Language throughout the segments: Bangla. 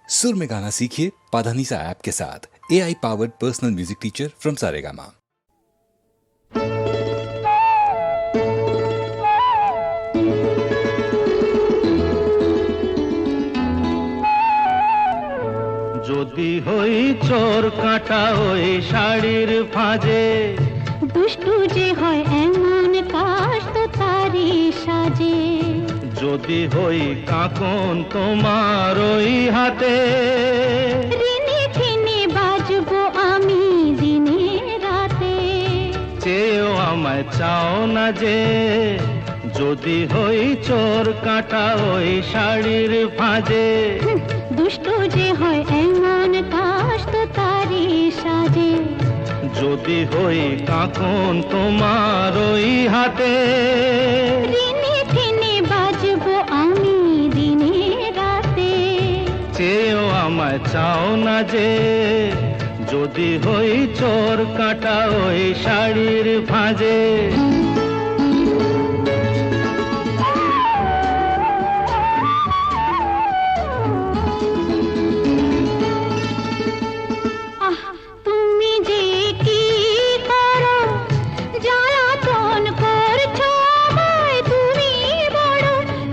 सुर में गाना सीखिए पाधानीसा ऐप के साथ। AI powered personal music teacher from Saregama. যদি হই চোর কাঁটা ওই শাড়ির ফাঁজে, দুষ্টু যে হয় এমন কাশ তো তারি সাজে। যদি হই কাঁকন তোমার ওই হাতে, ঋণে ঠেনে বাজবো আমি দিনে রাতে। চেয়েও আমায় চাও না যে, যদি হই চোর কাঁটা ওই শাড়ির ফাঁজে। দুষ্টু যে হয় এমন কাশ তো তারি সাজে। যদি হই কাঁকন তোমার ওই হাতে, ঋণে ঠেনে বাজবো আমি দিনে রাতে। চেয়েও আমায় চাও না যে, যদি হই চোর কাঁটা ওই শাড়ির ফাঁজে। তুমি যে কি করো, জ্বালাতন করছো আমায় তুমি বড়।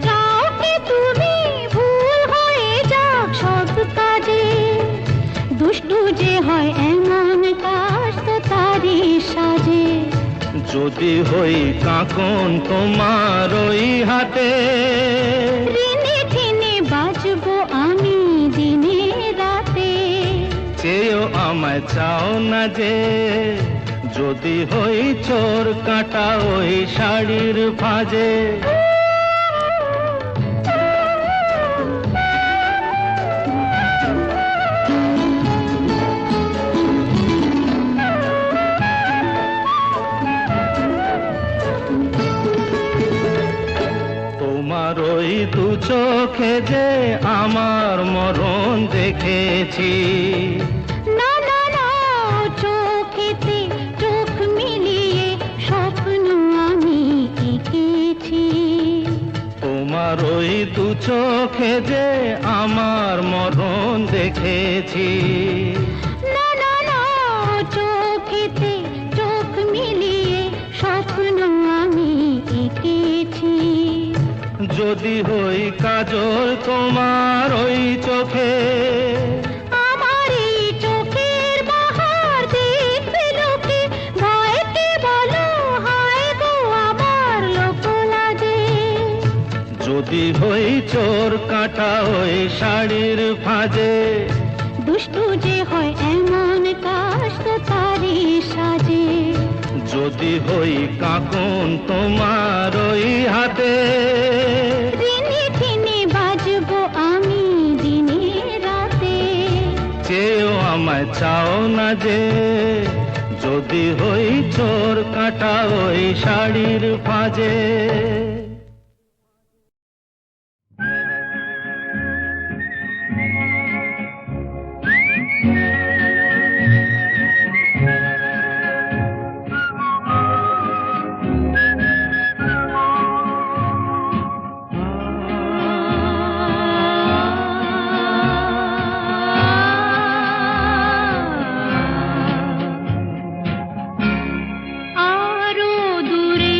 চাও কি তুমি ভুল হয়ে যাক সব কাজে। দুষ্টু যে হয় এমন কাশ তো তারি সাজে। যদি হই কাঁকন তোমার ওই হাতে, ঋণে ঠেনে বাজবো আমি দিনে রাতে। চেয়েও আমায় চাও না যে, যদি হই চোর কাঁটা ওই শাড়ির ফাঁজে। তোমার ওই দু চোখে যে আমার মরণ দেখেছি। না না না, চোখেতে চোখ মিলিয়ে স্বপ্ন আমি এঁকেছি। তোমার ওই দু চোখে যে আমার মরণ দেখেছি। না না না, চোখেতে চোখ মিলিয়ে স্বপ্ন আমি এঁকেছি। যদি হই কাজল তোমার ওই চোখে, আমার এই চোখের বাহার দেখবে লোকে। ভয়কে বলো হায় গো আমার লোক লাগে। যদি হই চোর কাঁটা ওই শাড়ির ফাঁজে। দুষ্টু যে হয় এমন কাশ তো তারি সাজে। যদি হই কাঁকন তোমার ওই হাতে, ঋণে ঠেনে বাজবো আমি দিনে রাতে। চেয়েও আমায় চাও না যে, যদি হই চোর কাঁটা ওই শাড়ির ফাঁজে। আরো দূরে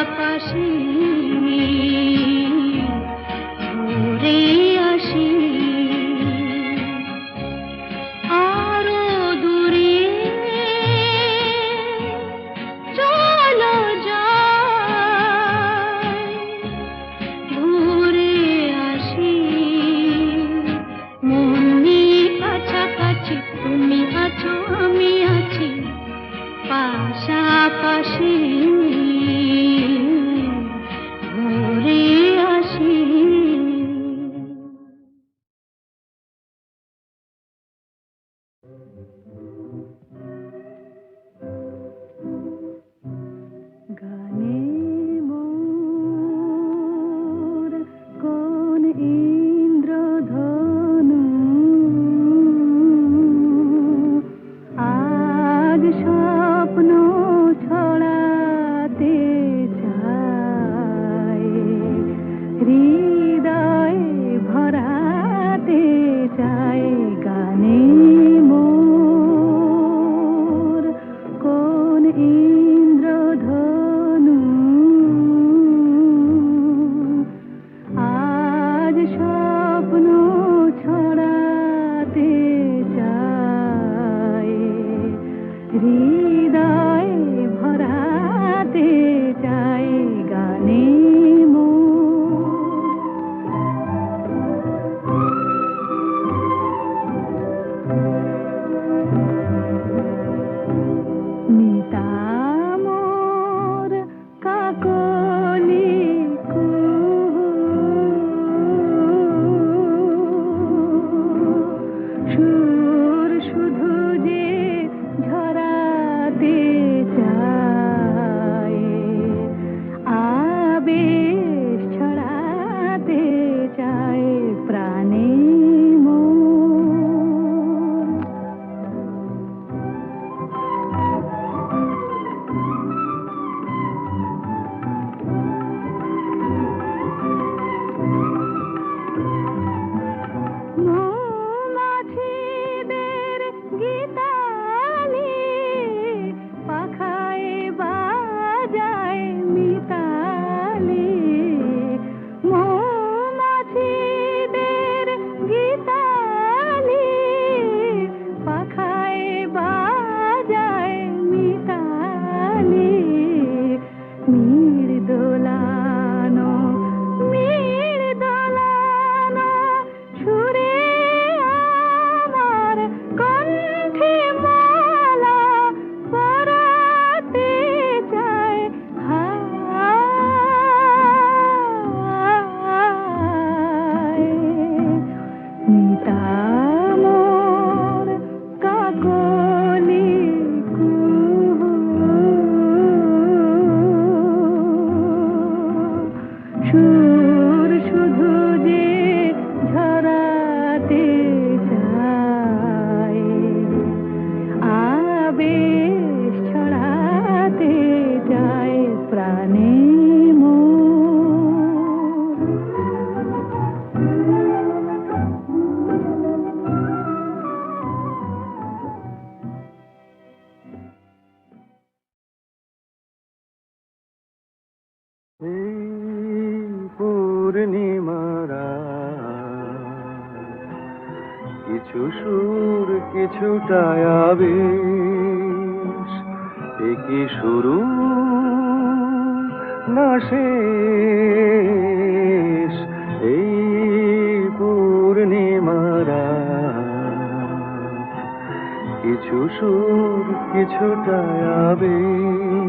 পাশাপাশি ঘুরে আসি আরো দূরে চলো যাই ঘুরে আসি মন নিয়ে কাছাকাছি তুমি আছো আমি আছি পাশাপাশি ঘুরে আসি গানে মোর কোন ইন্দ্রধনু আজ স্বপ্ন ছড়াতে চায় হৃদয়ে ভরাতে চায় গানে মোর কোন ইন্দ্রধনু আজ স্বপ্ন ছড়াতে চায় হৃদয়ে ভরাতে চায় গানে মিতামোর কাকলি সুর শুধু যে ঝরাতে চায় আবেশ ছড়াতে চায় প্রাণে মৌমাছিদের গীতালি পাখায় বাজায় মিতালি মৌমাছিদের গীতালি পাখায় বাজায় মিতালি মীর দোলানো ছুড়ে আমার কণ্ঠে মালা পরাতে চায় হায় মিতামোর কাকলি সুর শুধু যে ঝরাতে চায় আবেশ ছড়াতে চায় প্রাণে পূর্ণিমারা কিছু সুর কিছুটা আবেশ একই শুরু না শেষ এই পূর্ণিমারা কিছু সুর কিছুটা আবেশ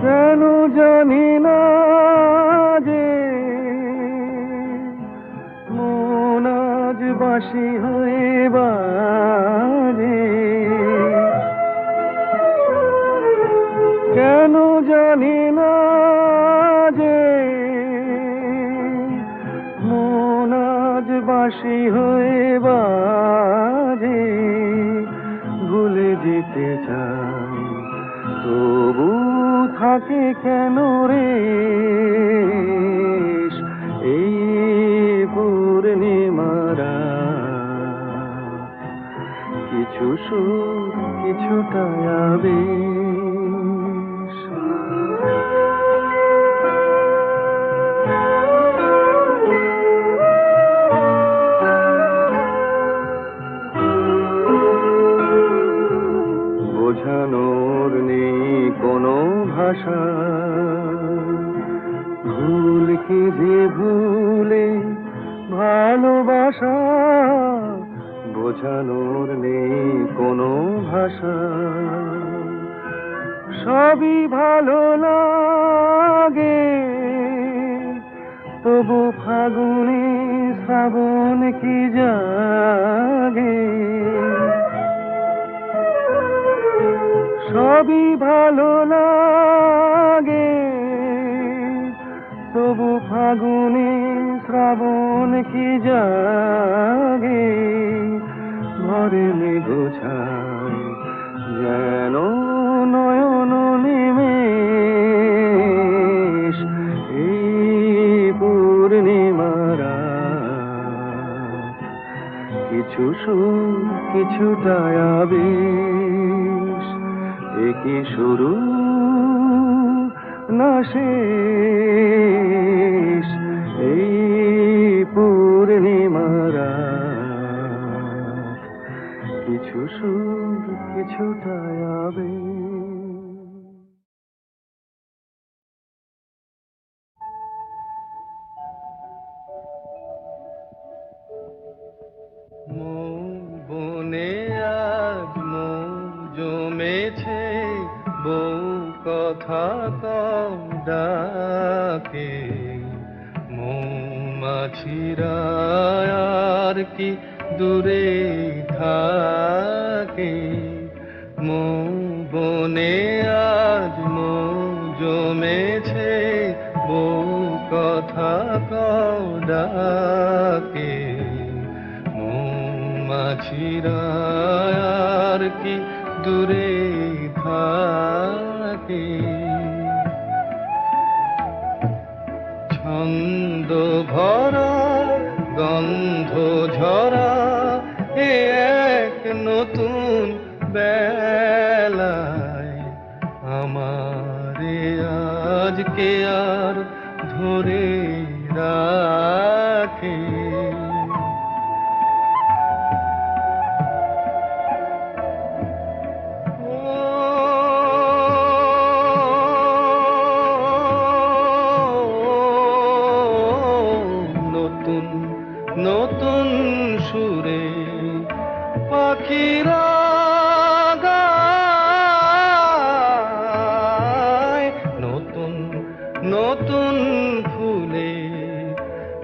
কেন জানি না যে মন আজ বাঁশি হয়ে বাজে কেন জানি না যে মন আজ বাঁশি হয়ে বাজে ভুলে যেতে চাই ডাকে কেন রে এই পূর্ণিমারা কিছু সুর কিছুটা আবেশ বোঝানোর নেই কোনো ভাষা ভুল কি যে ভুলে ভালোবাসা বোঝানোর নেই কোনো ভাষা সবই ভালো লাগে তবু ফাগুনে শ্রাবণ কি জাগে সবই ভালো লাগে তবু ফাগুনে শ্রাবণ কি জাগে ঘরে মেঘোছায় যেন নয়ন নিমেষ এই পূর্ণিমারা কিছু সুর কিছুটা আবেশ একই শুরু না শেষ এই পূর্ণিমারা কিছু সুর কিছুটা আবেশ বনে আজ মৌ জমেছে বউ কথা কম ডাকে মৌমাছিরা আর কি দূরে থাকে মৌ বনে আজ মৌ জমেছে বউ কথা কম ডাকে মৌমাছিরা আর কি দূরে থাকে ছন্দ ভরা গন্ধ ঝরা এ এক নতুন বেলায় আমারে আজকে আর ধরে রাখে নতুন সুরে পাখিরা গায় নতুন নতুন ফুলে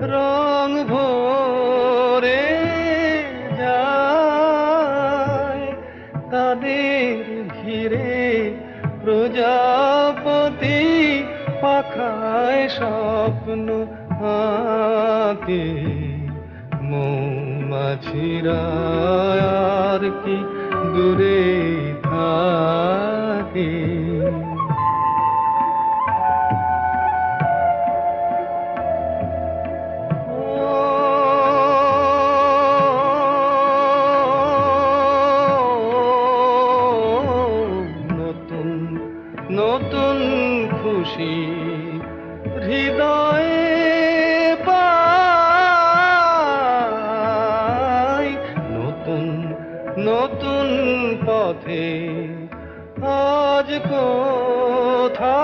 রং ভরে যায় তাদের ঘিরে প্রজাপতি পাখায় স্বপ্ন আঁকে মৌমাছিরা আর কি দূরে থাকে নতুন নতুন খুশি হৃদয়ে নতুন পথে আজ কোথা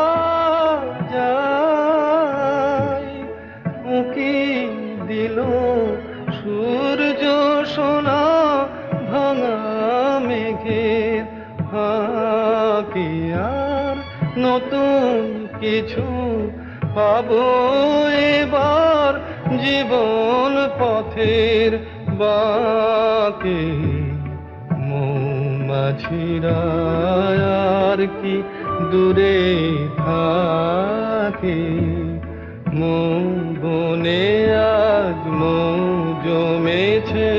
যায় উকি দিল সূর্য সোনা ভাঙা মেঘের ফাঁকে আর নতুন কিছু পাবো এবার জীবন পথের বাঁকে মৌমাছিরা আর কি দূরে থাকে মৌ বনে আজ মৌ জমেছে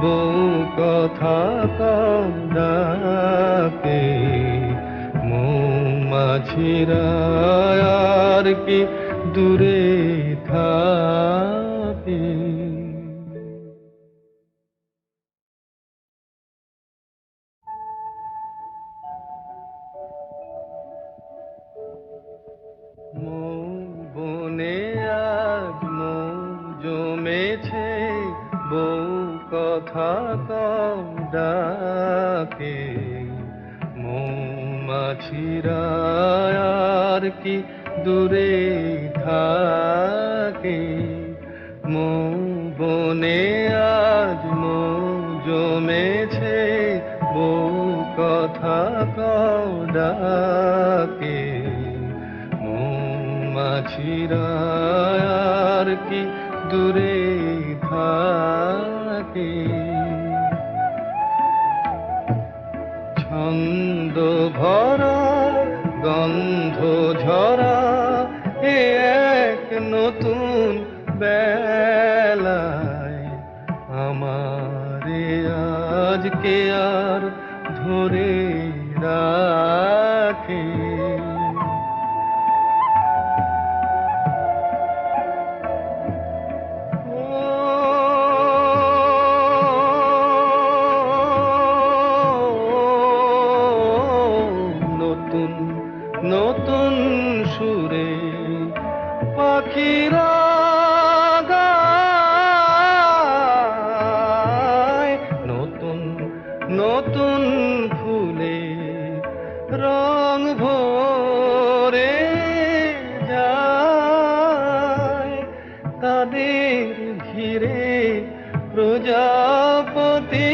বউ কথা কম ডাকে মৌমাছিরা মৌমাছিরা আর কি দূরে থাকে। মৌ বনে আজ মৌ জমেছে, বউ কথা কম ডাকে। মৌমাছিরা আর কি দূরে থাকে। মৌ বনে আজ মৌ জমেছে, বউ কথা কম ডাকে। মৌমাছিরা আর কি দূরে থাকে। ছন্দ ভরা গন্ধ ঝরা এ এক নতুন বেলায়, আমারে আজকে আর ধরে রাখে। নতুন নতুন সুরে পাখিরা গায়, নতুন নতুন ফুলে রং ভরে যায়। তাদের ঘিরে প্রজাপতি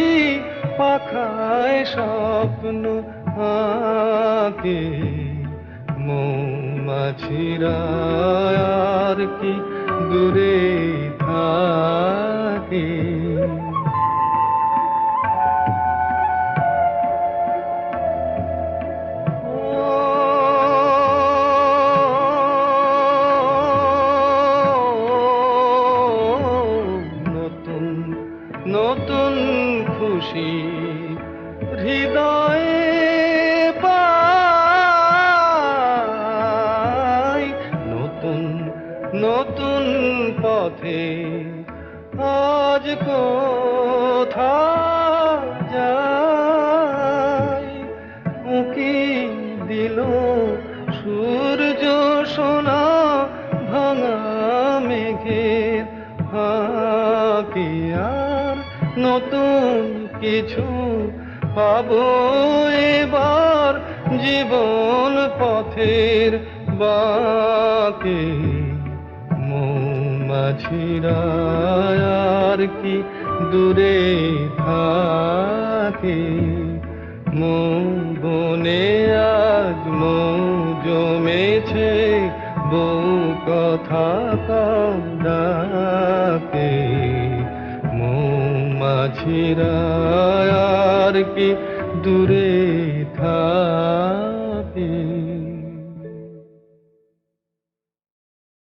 পাখায় স্বপ্ন আঁকে। মৌমাছিরা আর কি দূরে থাকে। নতুন নতুন খুশি হৃদয়ে পাই, নতুন নতুন পথে আজ কোথা যাই। উঁকি দিল সূর্য সোনা ভাঙা মেঘের ফাঁকে, আর নতুন কিছু পাবো এবার জীবন পথের বাঁকে। মৌমাছিরা আর কি দূরে থাকে। মৌ বনে আজ মৌ জমেছে, বউ কথা কম ডাকে। মৌমাছিরা আর কি দূরে থাকে।